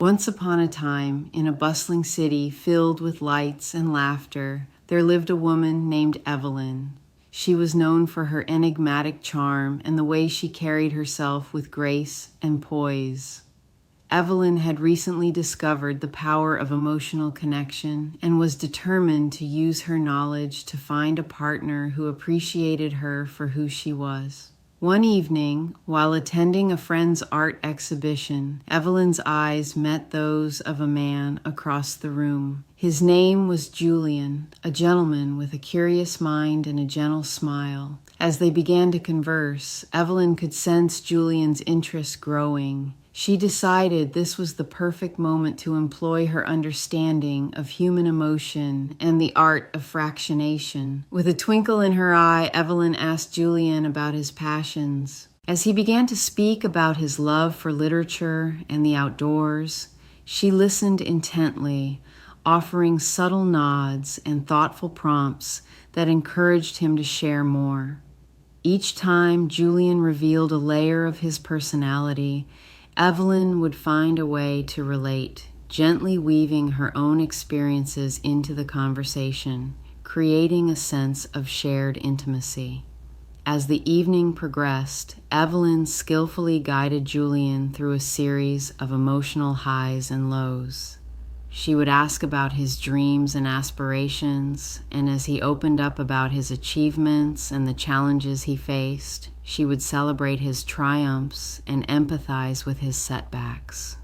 Once upon a time, in a bustling city filled with lights and laughter, there lived a woman named Evelyn. She was known for her enigmatic charm and the way she carried herself with grace and poise. Evelyn had recently discovered the power of emotional connection and was determined to use her knowledge to find a partner who appreciated her for who she was. One evening, while attending a friend's art exhibition, Evelyn's eyes met those of a man across the room. His name was Julian, a gentleman with a curious mind and a gentle smile. As they began to converse, Evelyn could sense Julian's interest growing. She decided this was the perfect moment to employ her understanding of human emotion and the art of fractionation. With a twinkle in her eye, Evelyn asked Julian about his passions. As he began to speak about his love for literature and the outdoors, she listened intently, offering subtle nods and thoughtful prompts that encouraged him to share more. Each time Julian revealed a layer of his personality, Evelyn would find a way to relate, gently weaving her own experiences into the conversation, creating a sense of shared intimacy. As the evening progressed, Evelyn skillfully guided Julian through a series of emotional highs and lows. She would ask about his dreams and aspirations, and as he opened up about his achievements and the challenges he faced, she would celebrate his triumphs and empathize with his setbacks.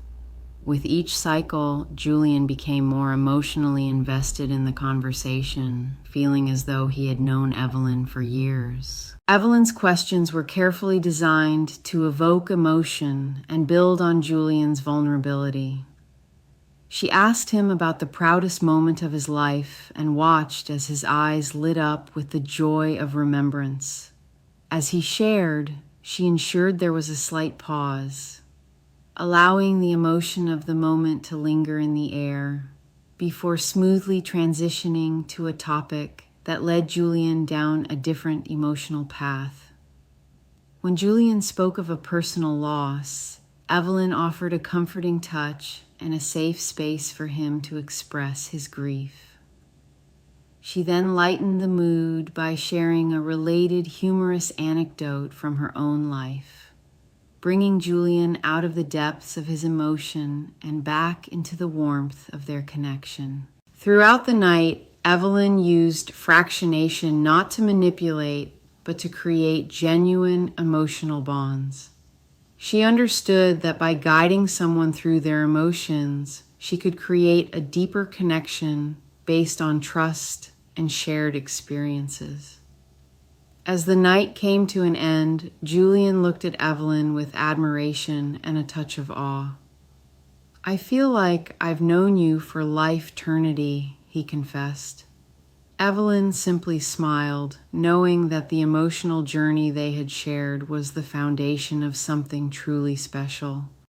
With each cycle, Julian became more emotionally invested in the conversation, feeling as though he had known Evelyn for years. Evelyn's questions were carefully designed to evoke emotion and build on Julian's vulnerability. She asked him about the proudest moment of his life and watched as his eyes lit up with the joy of remembrance. As he shared, she ensured there was a slight pause, allowing the emotion of the moment to linger in the air before smoothly transitioning to a topic that led Julian down a different emotional path. When Julian spoke of a personal loss, Evelyn offered a comforting touch and a safe space for him to express his grief. She then lightened the mood by sharing a related humorous anecdote from her own life, bringing Julian out of the depths of his emotion and back into the warmth of their connection. Throughout the night, Evelyn used fractionation not to manipulate, but to create genuine emotional bonds. She understood that by guiding someone through their emotions, she could create a deeper connection based on trust and shared experiences. As the night came to an end, Julian looked at Evelyn with admiration and a touch of awe. "I feel like I've known you for life-eternity," he confessed. Evelyn simply smiled, knowing that the emotional journey they had shared was the foundation of something truly special.